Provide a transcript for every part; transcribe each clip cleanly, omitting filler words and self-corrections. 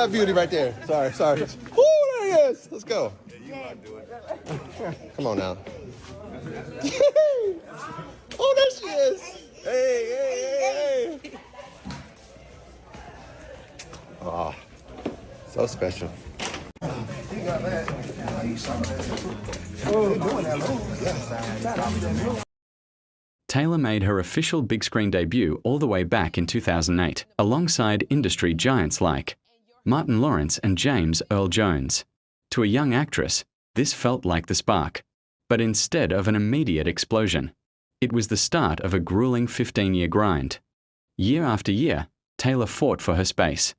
that beauty right there. Sorry. Woo, there he is. Let's go. Come on now. Oh, there she is. Hey. Oh, so special. Taylor made her official big screen debut all the way back in 2008, alongside industry giants like Martin Lawrence and James Earl Jones. To a young actress, this felt like the spark. But instead of an immediate explosion, it was the start of a grueling 15-year grind. Year after year, Taylor fought for her space.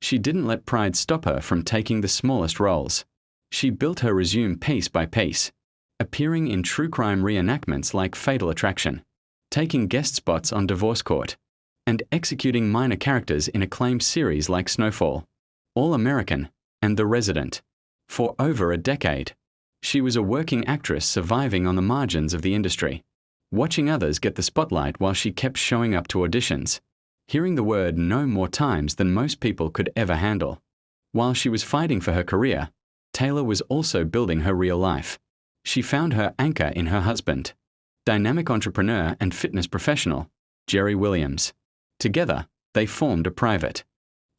She didn't let pride stop her from taking the smallest roles. She built her resume piece by piece, appearing in true crime reenactments like Fatal Attraction, taking guest spots on Divorce Court, and executing minor characters in acclaimed series like Snowfall, All American, and The Resident. For over a decade, she was a working actress surviving on the margins of the industry, watching others get the spotlight while she kept showing up to auditions, hearing the word no more times than most people could ever handle. While she was fighting for her career, Taylor was also building her real life. She found her anchor in her husband, dynamic entrepreneur and fitness professional, Jerry Williams. Together, they formed a private,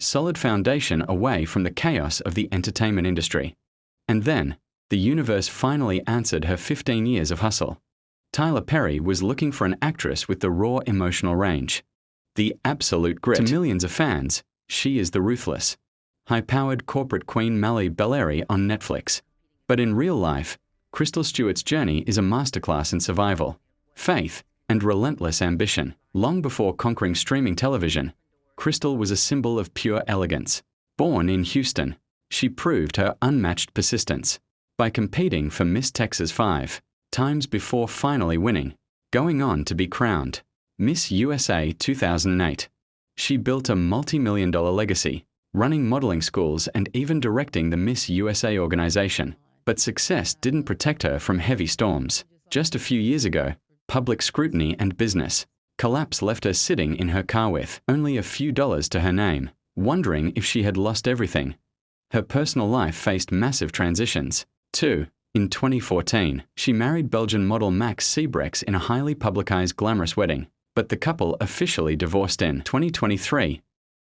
solid foundation away from the chaos of the entertainment industry. And then, the universe finally answered her 15 years of hustle. Tyler Perry was looking for an actress with the raw emotional range, the absolute grit. To millions of fans, she is the ruthless, high-powered corporate queen Mallory on Netflix. But in real life, Crystle Stewart's journey is a masterclass in survival, faith, and relentless ambition. Long before conquering streaming television, Crystle was a symbol of pure elegance. Born in Houston, she proved her unmatched persistence by competing for Miss Texas 5 times before finally winning, going on to be crowned Miss USA 2008. She built a multi-million-dollar legacy, running modeling schools and even directing the Miss USA organization. But success didn't protect her from heavy storms. Just a few years ago, public scrutiny and business collapse left her sitting in her car with only a few dollars to her name, wondering if she had lost everything. Her personal life faced massive transitions, too. In 2014, she married Belgian model Max Sebrex in a highly publicized glamorous wedding, but the couple officially divorced in 2023.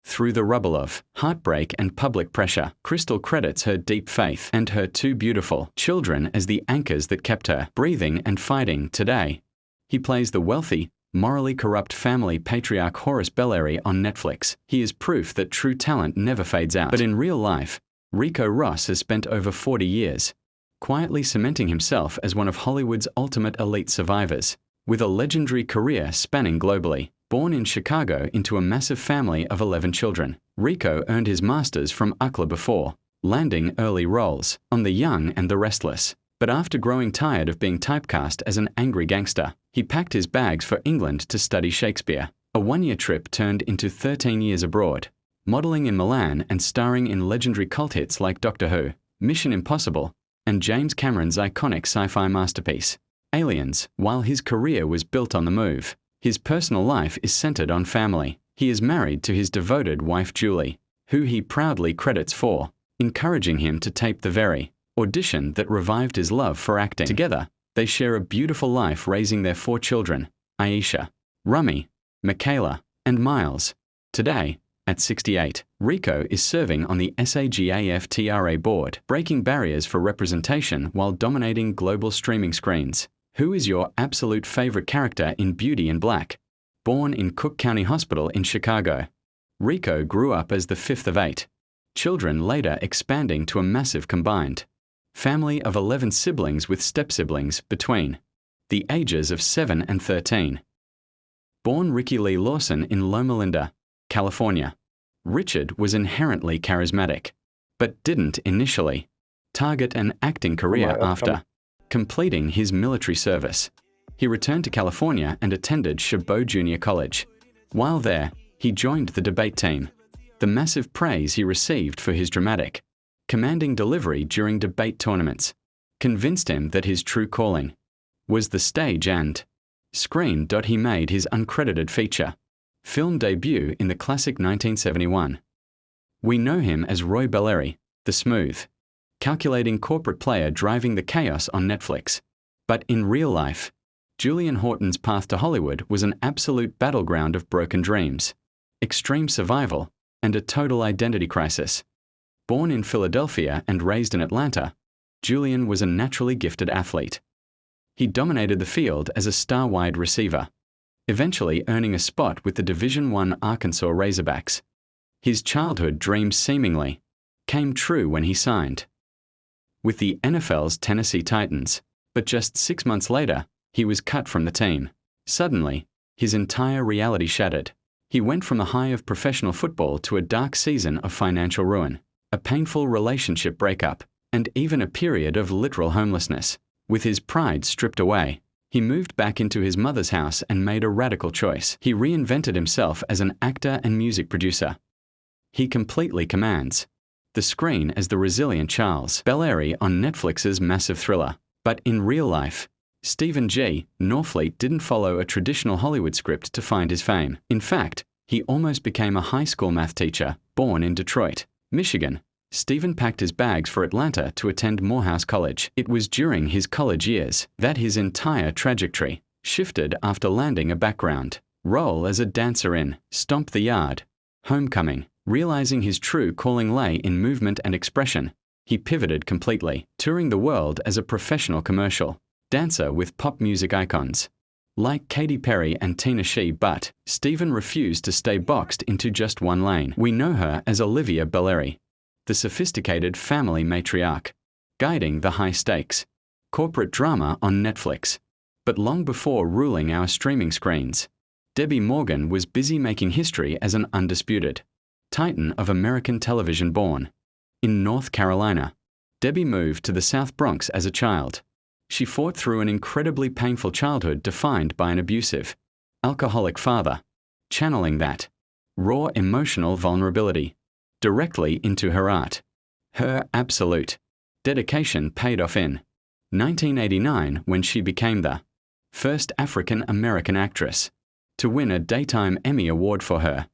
Through the rubble of heartbreak and public pressure, Crystle credits her deep faith and her two beautiful children as the anchors that kept her breathing and fighting. Today, he plays the wealthy, morally corrupt family patriarch Horace Bellairy on Netflix. He is proof that true talent never fades out. But in real life, Ricco Ross has spent over 40 years, quietly cementing himself as one of Hollywood's ultimate elite survivors, with a legendary career spanning globally. Born in Chicago into a massive family of 11 children, Ricco earned his master's from UCLA before landing early roles on The Young and the Restless. But after growing tired of being typecast as an angry gangster, he packed his bags for England to study Shakespeare. A one-year trip turned into 13 years abroad, modeling in Milan and starring in legendary cult hits like Doctor Who, Mission Impossible, and James Cameron's iconic sci-fi masterpiece, Aliens. While his career was built on the move, his personal life is centered on family. He is married to his devoted wife Julie, who he proudly credits for encouraging him to tape the very audition that revived his love for acting. Together, they share a beautiful life raising their 4 children, Aisha, Rummy, Michaela, and Miles. Today, at 68, Ricco is serving on the SAG-AFTRA board, breaking barriers for representation while dominating global streaming screens. Who is your absolute favorite character in Beauty in Black? Born in Cook County Hospital in Chicago, Ricco grew up as the 5th of 8 children, later expanding to a massive combined family of 11 siblings with step-siblings between the ages of 7 and 13. Born Ricky Lee Lawson in Loma Linda, California, Richard was inherently charismatic, but didn't initially target an acting career after completing his military service. He returned to California and attended Chabot Junior College. While there, he joined the debate team. The massive praise he received for his dramatic, commanding delivery during debate tournaments convinced him that his true calling was the stage and screen. He made his uncredited feature film debut in the classic 1971 We know him as Roy Belleri, the smooth, calculating corporate player driving the chaos on Netflix. But in real life, Julian Horton's path to Hollywood was an absolute battleground of broken dreams, extreme survival, and a total identity crisis. Born in Philadelphia and raised in Atlanta, Julian was a naturally gifted athlete. He dominated the field as a star wide receiver, eventually earning a spot with the Division I Arkansas Razorbacks. His childhood dreams seemingly came true when he signed with the NFL's Tennessee Titans, but just 6 months later, he was cut from the team. Suddenly, his entire reality shattered. He went from the high of professional football to a dark season of financial ruin, a painful relationship breakup, and even a period of literal homelessness. With his pride stripped away, he moved back into his mother's house and made a radical choice. He reinvented himself as an actor and music producer. He completely commands the screen as the resilient Charles Belleri on Netflix's massive thriller. But in real life, Stephen G. Norfleet didn't follow a traditional Hollywood script to find his fame. In fact, he almost became a high school math teacher, born in Detroit, Michigan. Stephen packed his bags for Atlanta to attend Morehouse College. It was during his college years that his entire trajectory shifted after landing a background role as a dancer in Stomp the Yard, Homecoming. Realizing his true calling lay in movement and expression, he pivoted completely, touring the world as a professional commercial dancer with pop music icons like Katy Perry and Tina Shea. But Stephen refused to stay boxed into just one lane. We know her as Olivia Belleri, the sophisticated family matriarch, guiding the high-stakes corporate drama on Netflix. But long before ruling our streaming screens, Debbie Morgan was busy making history as an undisputed titan of American television. Born in North Carolina, Debbie moved to the South Bronx as a child. She fought through an incredibly painful childhood defined by an abusive, alcoholic father, channeling that raw emotional vulnerability directly into her art. Her absolute dedication paid off in 1989 when she became the first African American actress to win a Daytime Emmy Award for her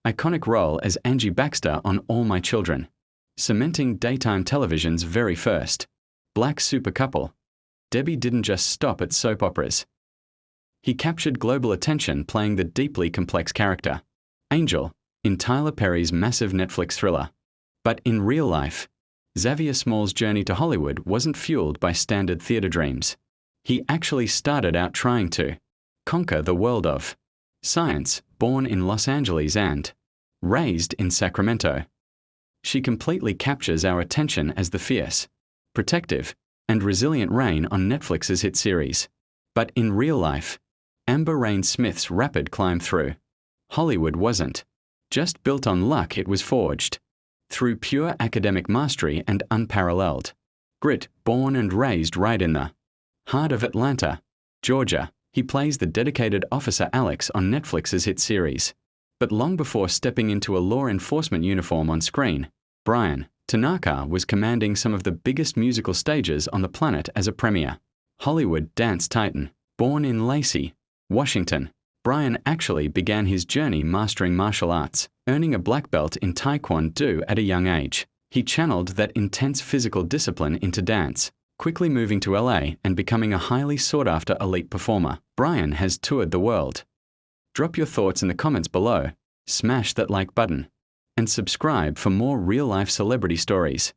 iconic role as Angie Baxter on All My Children, cementing daytime television's very first black super couple. Debbie didn't just stop at soap operas. He captured global attention playing the deeply complex character, Angel, in Tyler Perry's massive Netflix thriller. But in real life, Xavier Small's journey to Hollywood wasn't fueled by standard theater dreams. He actually started out trying to conquer the world of science. Born in Los Angeles and raised in Sacramento, she completely captures our attention as the fierce, protective, and resilient Rain on Netflix's hit series. But in real life, Amber Rain Smith's rapid climb through Hollywood wasn't just built on luck. It was forged through pure academic mastery and unparalleled grit. Born and raised right in the heart of Atlanta, Georgia, he plays the dedicated officer Alex on Netflix's hit series. But long before stepping into a law enforcement uniform on screen, Brian Tanaka was commanding some of the biggest musical stages on the planet as a premier Hollywood dance titan. Born in Lacey, Washington, Brian actually began his journey mastering martial arts, earning a black belt in Taekwondo at a young age. He channeled that intense physical discipline into dance, quickly moving to LA and becoming a highly sought-after elite performer. Brian has toured the world. Drop your thoughts in the comments below, smash that like button, and subscribe for more real-life celebrity stories.